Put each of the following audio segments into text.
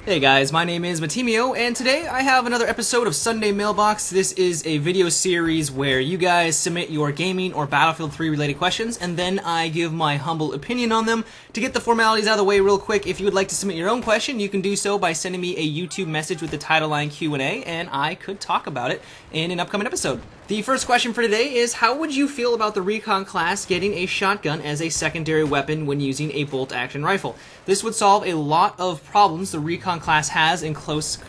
Hey guys, my name is Matimio, and today I have another episode of Sunday Mailbox. This is a video series where you guys submit your gaming or Battlefield 3 related questions, and then I give my humble opinion on them. To get the formalities out of the way real quick, if you would like to submit your own question, you can do so by sending me a YouTube message with the title line Q&A, and I could talk about it in an upcoming episode. The first question for today is, how would you feel about the Recon class getting a shotgun as a secondary weapon when using a bolt-action rifle? This would solve a lot of problems the Recon class has in close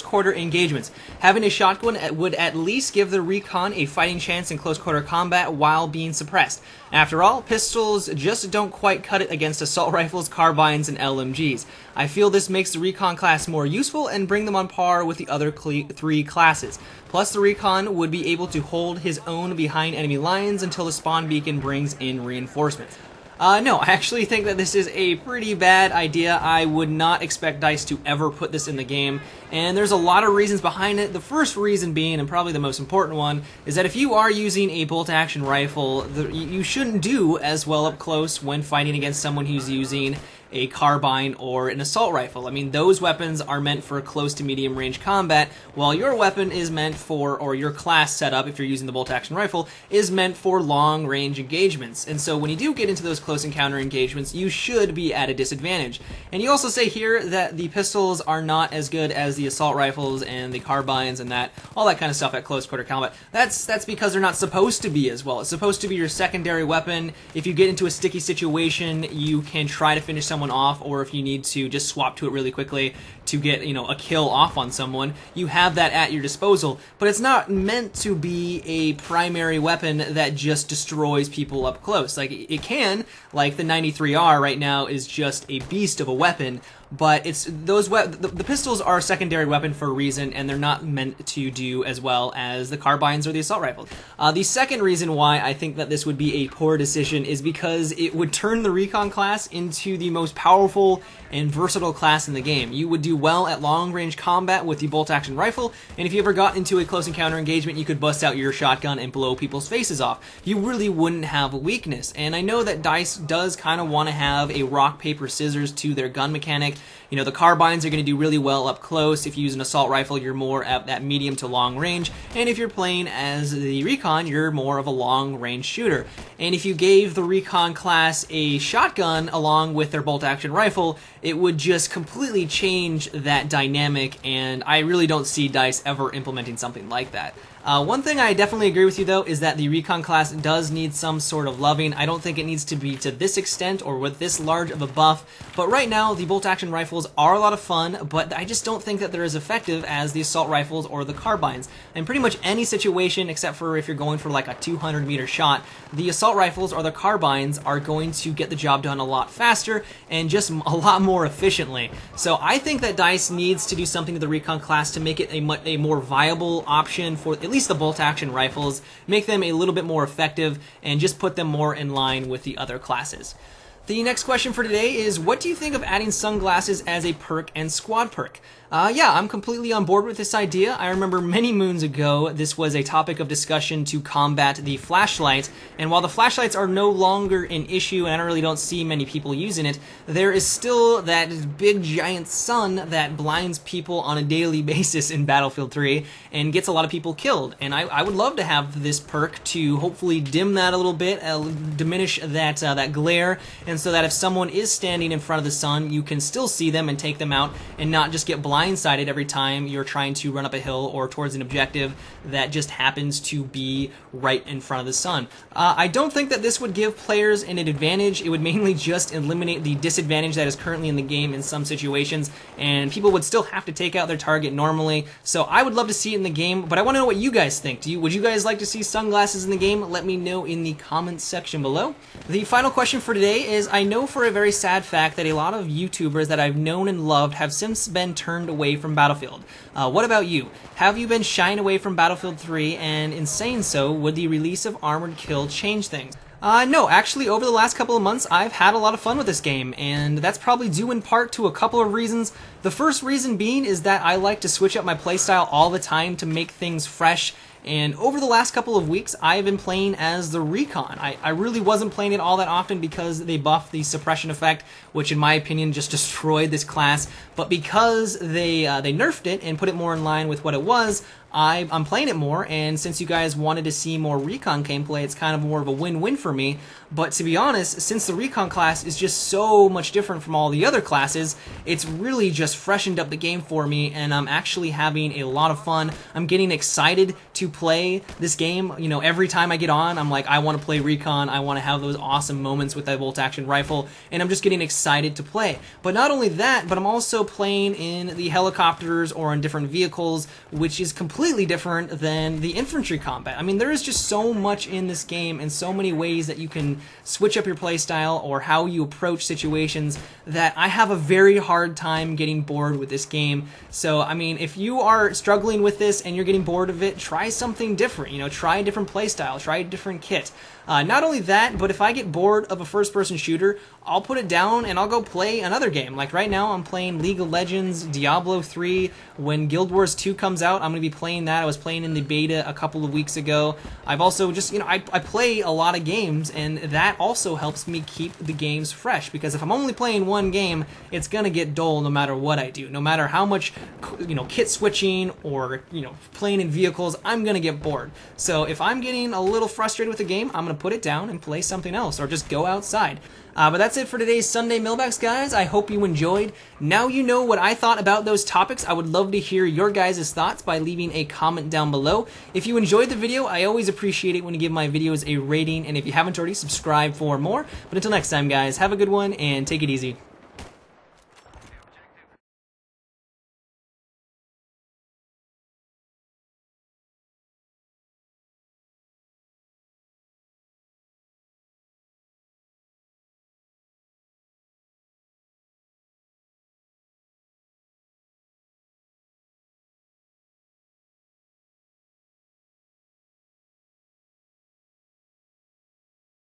quarter engagements. Having a shotgun would at least give the Recon a fighting chance in close quarter combat while being suppressed. After all, pistols just don't quite cut it against assault rifles, carbines, and LMGs. I feel this makes the Recon class more useful and bring them on par with the other three classes. Plus, the Recon would be able to hold his own behind enemy lines until the spawn beacon brings in reinforcements. No, I actually think that this is a pretty bad idea. I would not expect DICE to ever put this in the game, and there's a lot of reasons behind it. The first reason being, and probably the most important one, is that if you are using a bolt-action rifle, you shouldn't do as well up close when fighting against someone who's using a carbine or an assault rifle. I mean, those weapons are meant for close to medium range combat, while your weapon is meant for, or your class setup, if you're using the bolt-action rifle, is meant for long range engagements. And so when you do get into those close encounter engagements, you should be at a disadvantage. And you also say here that the pistols are not as good as the assault rifles and the carbines and all that kind of stuff at close quarter combat. That's because they're not supposed to be as well. It's supposed to be your secondary weapon. If you get into a sticky situation, you can try to finish someone off, or if you need to just swap to it really quickly to get, a kill off on someone, you have that at your disposal. But it's not meant to be a primary weapon that just destroys people up close. Like, it can, like the 93R right now is just a beast of a weapon, but it's the pistols are a secondary weapon for a reason, and they're not meant to do as well as the carbines or the assault rifles. The second reason why I think that this would be a poor decision is because it would turn the Recon class into the most powerful and versatile class in the game. You would do well at long-range combat with the bolt-action rifle, and if you ever got into a close encounter engagement, you could bust out your shotgun and blow people's faces off. You really wouldn't have a weakness, and I know that DICE does kind of want to have a rock, paper, scissors to their gun mechanic. The carbines are going to do really well up close. If you use an assault rifle, you're more at that medium to long range, and if you're playing as the Recon, you're more of a long-range shooter. And if you gave the Recon class a shotgun along with their bolt-action rifle, it would just completely change that dynamic, and I really don't see DICE ever implementing something like that. One thing I definitely agree with you, though, is that the Recon class does need some sort of loving. I don't think it needs to be to this extent or with this large of a buff, but right now the bolt-action rifles are a lot of fun, but I just don't think that they're as effective as the assault rifles or the carbines. In pretty much any situation, except for if you're going for like a 200-meter shot, the assault rifles or the carbines are going to get the job done a lot faster and just a lot more efficiently. So I think that DICE needs to do something to the Recon class to make it a more viable option for at least the bolt-action rifles, make them a little bit more effective, and just put them more in line with the other classes. The next question for today is, what do you think of adding sunglasses as a perk and squad perk? Yeah, I'm completely on board with this idea. I remember many moons ago, this was a topic of discussion to combat the flashlight, and while the flashlights are no longer an issue, and I really don't see many people using it, there is still that big giant sun that blinds people on a daily basis in Battlefield 3, and gets a lot of people killed. And I would love to have this perk to hopefully dim that a little bit, diminish that glare, and so that if someone is standing in front of the sun, you can still see them and take them out, and not just get blindsided every time you're trying to run up a hill or towards an objective that just happens to be right in front of the sun. I don't think that this would give players an advantage. It would mainly just eliminate the disadvantage that is currently in the game in some situations, and people would still have to take out their target normally. So I would love to see it in the game, but I want to know what you guys think. Would you guys like to see sunglasses in the game? Let me know in the comments section below. The final question for today is, I know for a very sad fact that a lot of YouTubers that I've known and loved have since been turned away from Battlefield. What about you? Have you been shying away from Battlefield 3, and in saying so, would the release of Armored Kill change things? No, actually, over the last couple of months, I've had a lot of fun with this game, and that's probably due in part to a couple of reasons. The first reason being is that I like to switch up my playstyle all the time to make things fresh And over the last couple of weeks, I've been playing as the Recon. I really wasn't playing it all that often because they buffed the suppression effect, which in my opinion just destroyed this class. But because they nerfed it and put it more in line with what it was, I'm playing it more, and since you guys wanted to see more Recon gameplay, it's kind of more of a win-win for me. But to be honest, since the Recon class is just so much different from all the other classes, it's really just freshened up the game for me, and I'm actually having a lot of fun. I'm getting excited to play this game. You know, every time I get on, I'm like, I want to play Recon, I want to have those awesome moments with that bolt-action rifle, and I'm just getting excited to play. But not only that, but I'm also playing in the helicopters or in different vehicles, which is completely different than the infantry combat. I mean, there is just so much in this game and so many ways that you can switch up your playstyle or how you approach situations that I have a very hard time getting bored with this game. So, I mean, if you are struggling with this and you're getting bored of it, try something different. You know, try a different playstyle, try a different kit. Not only that, but if I get bored of a first-person shooter, I'll put it down and I'll go play another game. Like right now, I'm playing League of Legends, Diablo 3. When Guild Wars 2 comes out, I'm going to be playing that. I was playing in the beta a couple of weeks ago. I've also just, you know, I play a lot of games, and that also helps me keep the games fresh, because if I'm only playing one game, it's going to get dull no matter what I do. No matter how much, you know, kit switching or, you know, playing in vehicles, I'm going to get bored. So if I'm getting a little frustrated with the game, I'm going to put it down and play something else, or just go outside. But that's it for today's Sunday Mailbox, guys. I hope you enjoyed. Now you know what I thought about those topics. I would love to hear your guys' thoughts by leaving a comment down below. If you enjoyed the video, I always appreciate it when you give my videos a rating, and if you haven't already, subscribe for more. But until next time, guys, have a good one and take it easy.